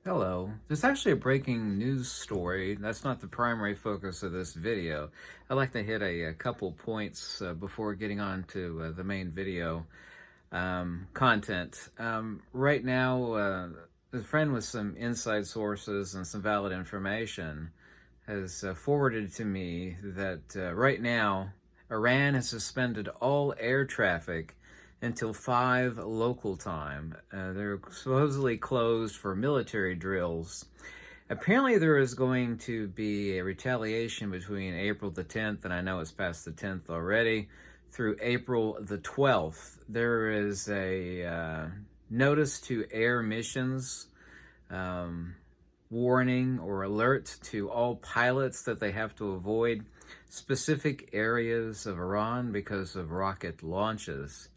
Hello. There's actually a breaking news story. That's not the primary focus of this video. I'd like to hit a couple points before getting on to the main video content. Right now, a friend with some inside sources and some valid information has forwarded to me that right now, Iran has suspended all air traffic until 5 local time. They're supposedly closed for military drills. Apparently, there is going to be a retaliation between April the 10th, and I know it's past the 10th already, through April the 12th. There is a notice to air missions warning or alert to all pilots that they have to avoid specific areas of Iran because of rocket launches.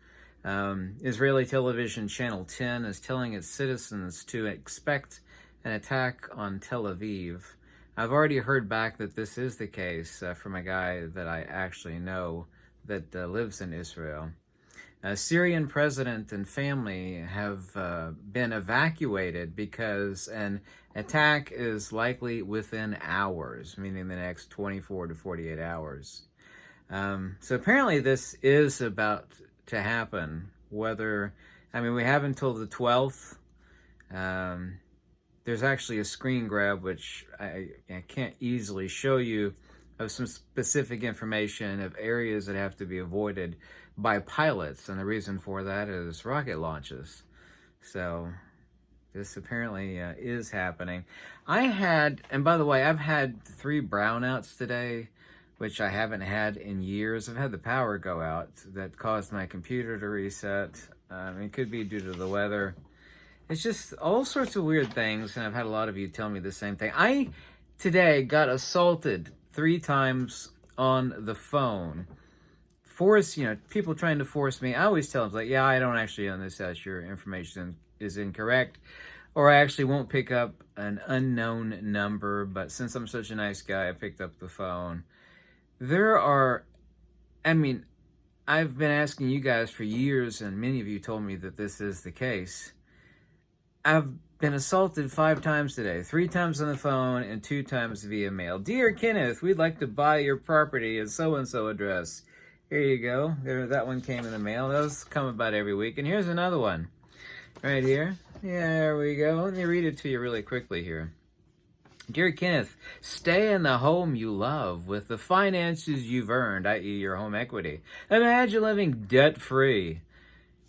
Israeli television Channel 10 is telling its citizens to expect an attack on Tel Aviv. I've already heard back that this is the case from a guy that I actually know that lives in Israel. Syrian president and family have been evacuated because an attack is likely within hours, meaning the next 24 to 48 hours. So apparently this is about to happen. We have until the 12th. There's actually a screen grab, which I can't easily show you, of some specific information of areas that have to be avoided by pilots. And the reason for that is rocket launches. So this apparently is happening. And by the way, I've had 3 brownouts today, which I haven't had in years. I've had the power go out that caused my computer to reset. It could be due to the weather. It's just all sorts of weird things, and I've had a lot of you tell me the same thing. I today got assaulted 3 times on the phone. People trying to force me. I always tell them, yeah, I don't actually own this house. Your information is incorrect. Or I actually won't pick up an unknown number, but since I'm such a nice guy, I picked up the phone. I've been asking you guys for years, and many of you told me that this is the case. I've been assaulted 5 times today, 3 times on the phone and 2 times via mail. Dear Kenneth, we'd like to buy your property at so-and-so address. Here you go. That one came in the mail. Those come about every week. And here's another one right here. Yeah, there we go. Let me read it to you really quickly here. Dear Kenneth, stay in the home you love with the finances you've earned, i.e. your home equity. Imagine living debt-free.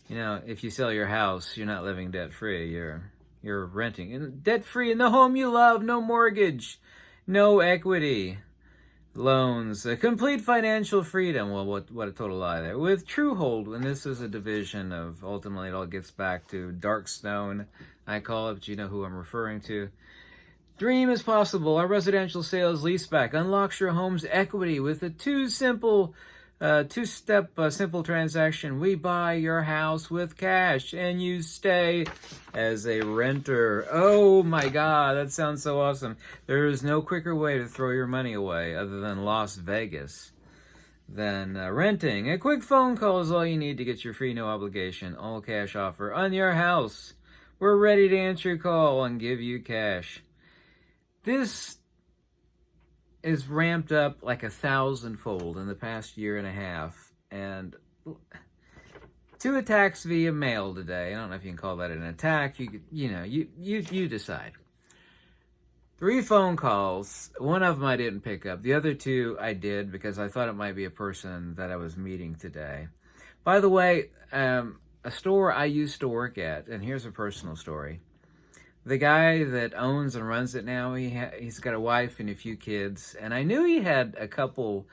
If you sell your house, you're not living debt-free. You're renting. And debt-free in the home you love, no mortgage, no equity, loans, complete financial freedom. Well, what a total lie there. With Truehold, and this is a division of, ultimately it all gets back to Darkstone, I call it, but you know who I'm referring to. Dream is possible. Our residential sales leaseback unlocks your home's equity with a two-step simple transaction. We buy your house with cash and you stay as a renter. Oh my God, that sounds so awesome. There is no quicker way to throw your money away other than Las Vegas than renting. A quick phone call is all you need to get your free, no obligation, all cash offer on your house. We're ready to answer your call and give you cash. This is ramped up like 1,000-fold in the past year and a half, and 2 attacks via mail today. I don't know if you can call that an attack. You decide. 3 phone calls. One of them I didn't pick up. The other 2 I did because I thought it might be a person that I was meeting today. By the way, a store I used to work at, and here's a personal story. The guy that owns and runs it now, he's got a wife and a few kids, and I knew he had a couple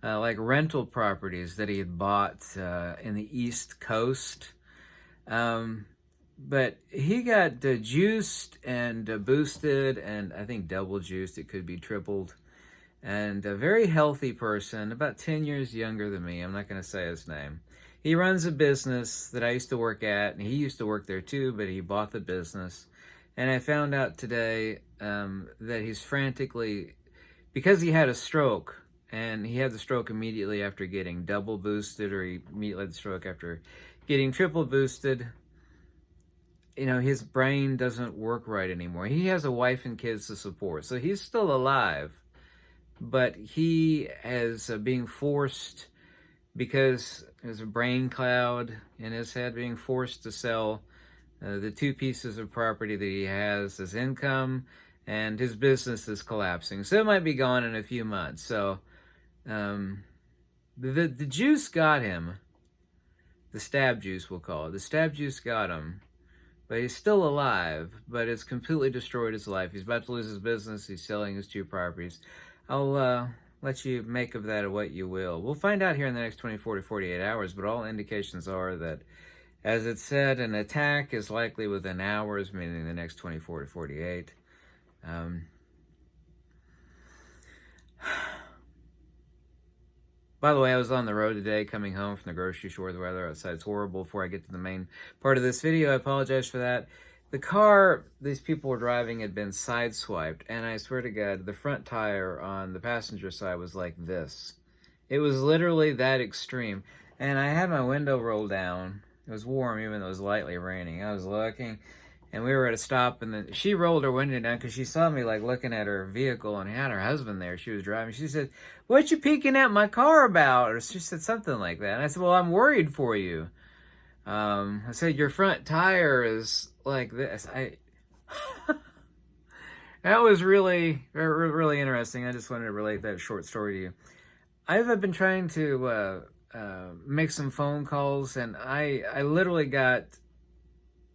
rental properties that he had bought in the East Coast, but he got juiced and boosted, and I think double juiced, it could be tripled, and a very healthy person, about 10 years younger than me. I'm not going to say his name. He runs a business that I used to work at, and he used to work there too, but he bought the business. And I found out today that he's frantically, because he had a stroke, and he had the stroke immediately after getting double boosted, or he immediately had the stroke after getting triple boosted. his brain doesn't work right anymore. He has a wife and kids to support, so he's still alive, but he is being forced, because there's a brain cloud in his head, being forced to sell the 2 pieces of property that he has as income, and his business is collapsing. So it might be gone in a few months. So the juice got him. The stab juice, we'll call it. The stab juice got him. But he's still alive, but it's completely destroyed his life. He's about to lose his business. He's selling his 2 properties. I'll let you make of that what you will. We'll find out here in the next 24 to 48 hours, but all indications are that, as it said, an attack is likely within hours, meaning the next 24 to 48. By the way, I was on the road today coming home from the grocery store. The weather outside is horrible. Before I get to the main part of this video, I apologize for that. The car these people were driving had been sideswiped, and I swear to God, the front tire on the passenger side was like this. It was literally that extreme. And I had my window rolled down. It was warm, even though it was lightly raining. I was looking, and we were at a stop, and then she rolled her window down because she saw me like looking at her vehicle and had her husband there. She was driving. She said, "What you peeking at my car about?" Or she said something like that. And I said, "Well, I'm worried for you." I said, "Your front tire is like this." That was really, really interesting. I just wanted to relate that short story to you. I've been trying to make some phone calls, and I literally got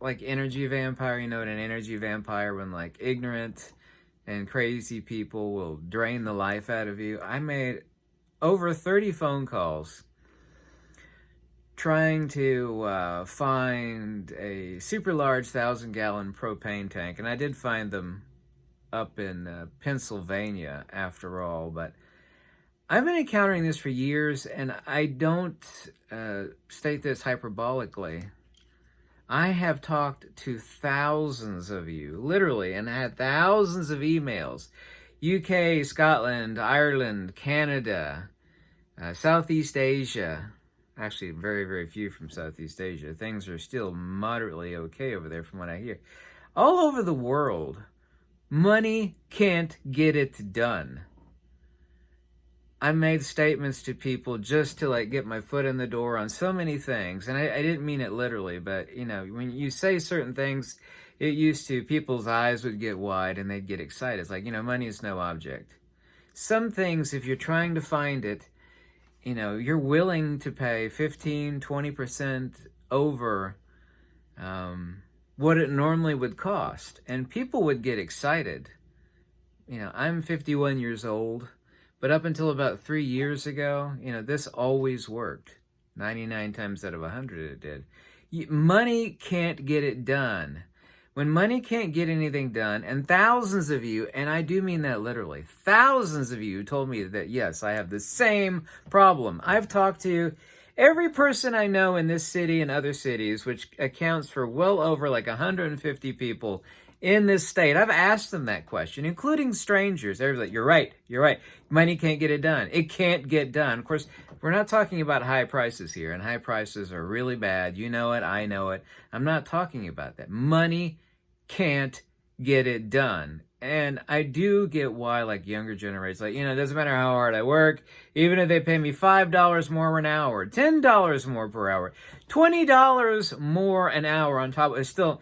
like energy vampire. You know what an energy vampire, when like ignorant and crazy people will drain the life out of you. I made over 30 phone calls trying to find a super large 1,000-gallon propane tank, and I did find them up in Pennsylvania after all. But I've been encountering this for years, and I don't state this hyperbolically. I have talked to thousands of you, literally, and I had thousands of emails. UK, Scotland, Ireland, Canada, Southeast Asia. Actually, very, very few from Southeast Asia. Things are still moderately okay over there from what I hear. All over the world, money can't get it done. I made statements to people just to like get my foot in the door on so many things. And I didn't mean it literally, but you know, when you say certain things, it used to, people's eyes would get wide and they'd get excited. It's like, you know, money is no object. Some things, if you're trying to find it, you know, you're willing to pay 15, 20% over what it normally would cost. And people would get excited. You know, I'm 51 years old. But up until about 3 years ago, you know, this always worked. 99 times out of 100 it did. Money can't get it done. When money can't get anything done, and thousands of you, and I do mean that literally, thousands of you told me that, yes, I have the same problem. I've talked to every person I know in this city and other cities, which accounts for well over like 150 people in this state. I've asked them that question, including strangers. They're like, you're right. Money can't get it done. It can't get done. Of course, we're not talking about high prices here, and high prices are really bad. You know it, I know it. I'm not talking about that. Money can't get it done. And I do get why, like, younger generations, like, you know, it doesn't matter how hard I work, even if they pay me $5 more an hour, $10 more per hour, $20 more an hour on top, it still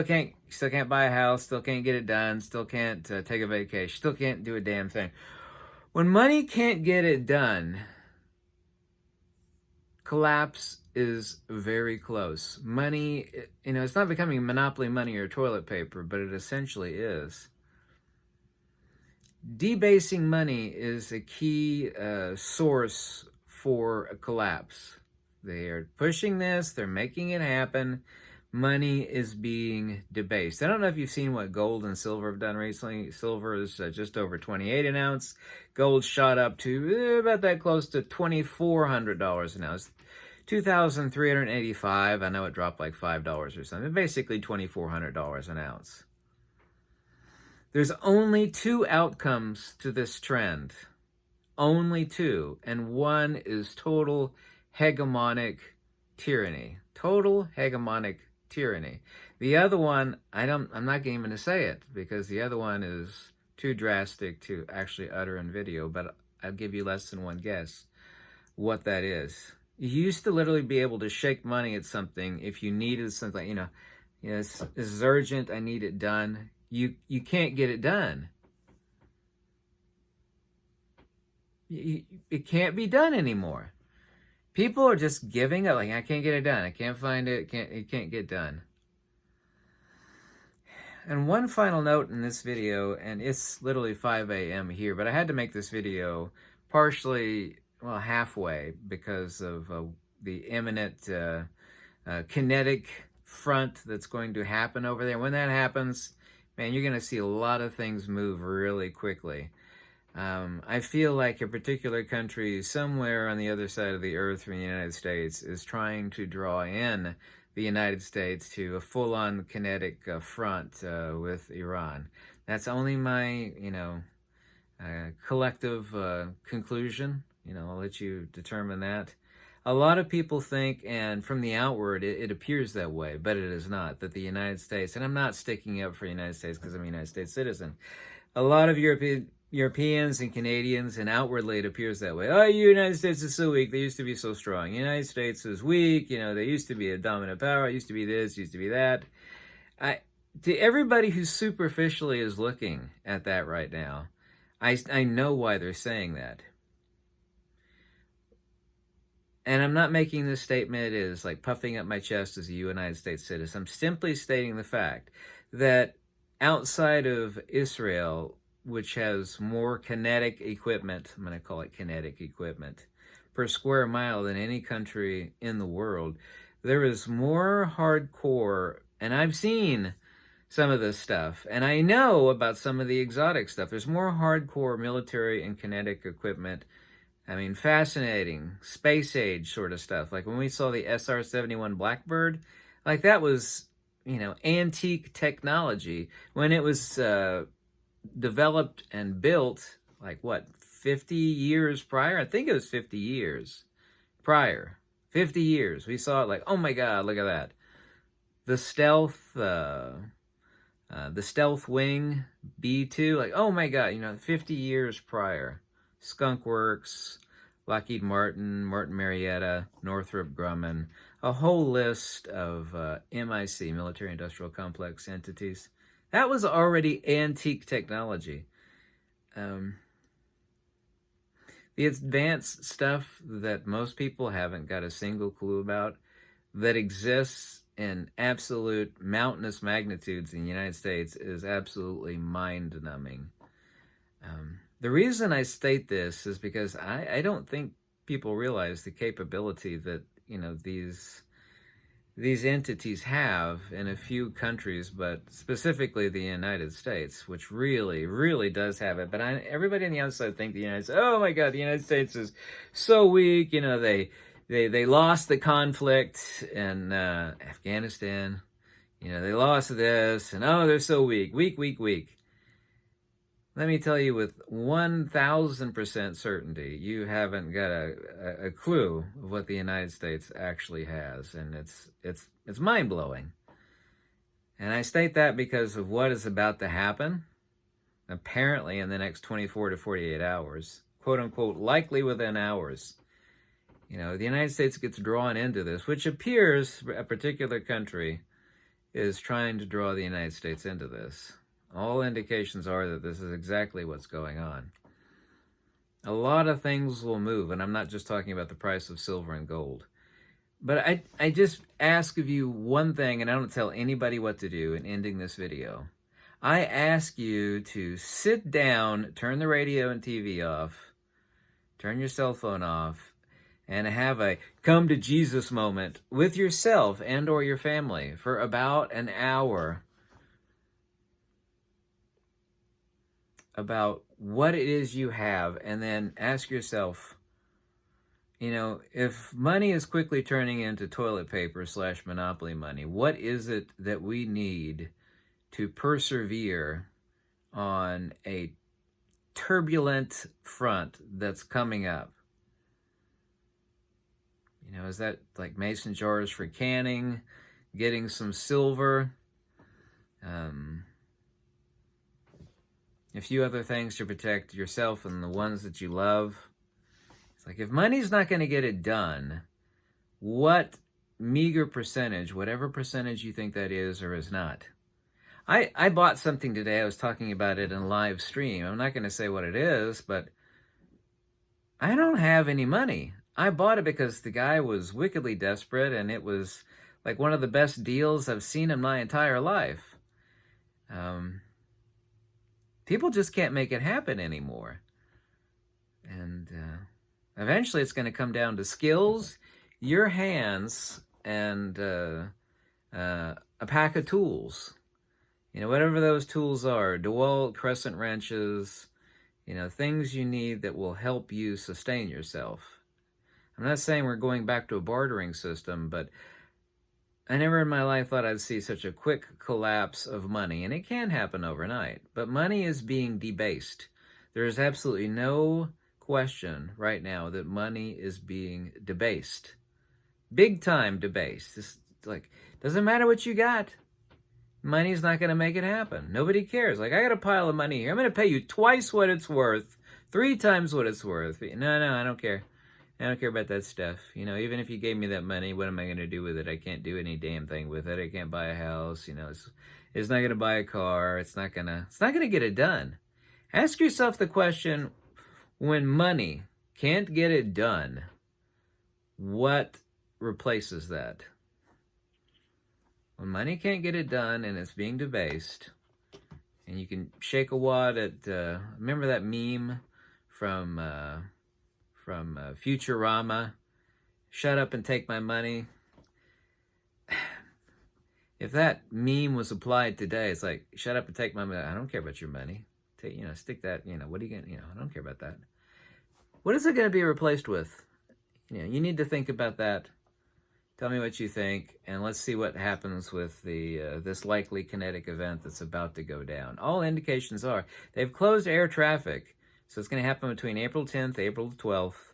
can't buy a house, still can't get it done, still can't take a vacation, still can't do a damn thing. When money can't get it done, collapse is very close. Money, you know, it's not becoming monopoly money or toilet paper, but it essentially is. Debasing money is a key source for a collapse. They are pushing this, they're making it happen. Money is being debased. I don't know if you've seen what gold and silver have done recently. Silver is just over 28 an ounce. Gold shot up to about that close to $2,400 an ounce. $2,385. I know it dropped like $5 or something. Basically $2,400 an ounce. There's only 2 outcomes to this trend. Only 2. And one is total hegemonic tyranny. Total hegemonic tyranny. The other one, I'm not even going to say it because the other one is too drastic to actually utter in video, but I'll give you less than one guess what that is. You used to literally be able to shake money at something if you needed something, this is urgent, I need it done. You can't get it done. It can't be done anymore. People are just giving up, like, I can't get it done. I can't find it. It can't get done. And one final note in this video, and it's literally 5 a.m. here, but I had to make this video partially, well, halfway because of the imminent kinetic front that's going to happen over there. When that happens, man, you're going to see a lot of things move really quickly. I feel like a particular country somewhere on the other side of the earth from the United States is trying to draw in the United States to a full-on kinetic front with Iran. That's only my, collective conclusion. I'll let you determine that. A lot of people think, and from the outward, it appears that way, but it is not, that the United States, and I'm not sticking up for the United States because I'm a United States citizen. A lot of Europeans and Canadians, and outwardly it appears that way. Oh, the United States is so weak. They used to be so strong. The United States is weak. They used to be a dominant power. It used to be this, used to be that. To everybody who superficially is looking at that right now, I know why they're saying that. And I'm not making this statement as like puffing up my chest as a United States citizen. I'm simply stating the fact that outside of Israel, which has more kinetic equipment, I'm going to call it kinetic equipment, per square mile than any country in the world, there is more hardcore, and I've seen some of this stuff, and I know about some of the exotic stuff. There's more hardcore military and kinetic equipment. I mean, fascinating, space age sort of stuff. Like when we saw the SR-71 Blackbird, like that was, antique technology. When it was developed and built, like what, 50 years prior? I think it was 50 years prior. 50 years. We saw it like, oh my God, look at that. The stealth wing B-2, like, oh my God, 50 years prior. Skunk Works, Lockheed Martin, Martin Marietta, Northrop Grumman, a whole list of MIC, Military Industrial Complex entities. That was already antique technology. The advanced stuff that most people haven't got a single clue about that exists in absolute mountainous magnitudes in the United States is absolutely mind-numbing. The reason I state this is because I don't think people realize the capability that, these entities have in a few countries, but specifically the United States, which really, really does have it. But everybody on the outside think the United States, oh my God, the United States is so weak. They lost the conflict in Afghanistan. They lost this, and oh, they're so weak. Let me tell you with 1,000% certainty, you haven't got a clue of what the United States actually has, and it's mind-blowing. And I state that because of what is about to happen, apparently in the next 24 to 48 hours, quote-unquote, likely within hours. The United States gets drawn into this, which appears a particular country is trying to draw the United States into this. All indications are that this is exactly what's going on. A lot of things will move, and I'm not just talking about the price of silver and gold. But I just ask of you one thing, and I don't tell anybody what to do in ending this video. I ask you to sit down, turn the radio and TV off, turn your cell phone off, and have a come to Jesus moment with yourself and or your family for about an hour about what it is you have, and then ask yourself, if money is quickly turning into toilet paper / Monopoly money, what is it that we need to persevere on a turbulent front that's coming up? Is that like mason jars for canning, getting some silver, a few other things to protect yourself and the ones that you love. It's like, if money's not going to get it done, what meager percentage, whatever percentage you think that is or is not. I bought something today. I was talking about it in a live stream. I'm not going to say what it is, but I don't have any money. I bought it because the guy was wickedly desperate, and it was like one of the best deals I've seen in my entire life. People just can't make it happen anymore. And eventually it's going to come down to skills, your hands, and a pack of tools. You know, whatever those tools are, DeWalt, crescent wrenches, you know, things you need that will help you sustain yourself. I'm not saying we're going back to a bartering system, but I never in my life thought I'd see such a quick collapse of money, and it can happen overnight. But money is being debased. There is absolutely no question right now that money is being debased. Big time debased. It's like, doesn't matter what you got. Money's not going to make it happen. Nobody cares. Like, I got a pile of money here. I'm going to pay you twice what it's worth, 3 times what it's worth. No, I don't care. I don't care about that stuff. You know, even if you gave me that money, what am I going to do with it? I can't do any damn thing with it. I can't buy a house. You know, it's not going to buy a car. It's not going to get it done. Ask yourself the question, when money can't get it done, what replaces that? When money can't get it done and it's being debased, and you can shake a wad at, remember that meme from Futurama, shut up and take my money? If that meme was applied today, it's like, shut up and take my money. I don't care about your money. Stick that, what are you going to, I don't care about that. What is it going to be replaced with? You need to think about that. Tell me what you think, and let's see what happens with this likely kinetic event that's about to go down. All indications are they've closed air traffic, so it's going to happen between April 10th, April 12th.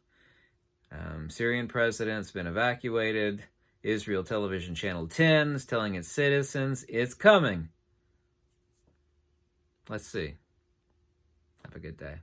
Syrian president's been evacuated. Israel television channel 10 is telling its citizens it's coming. Let's see. Have a good day.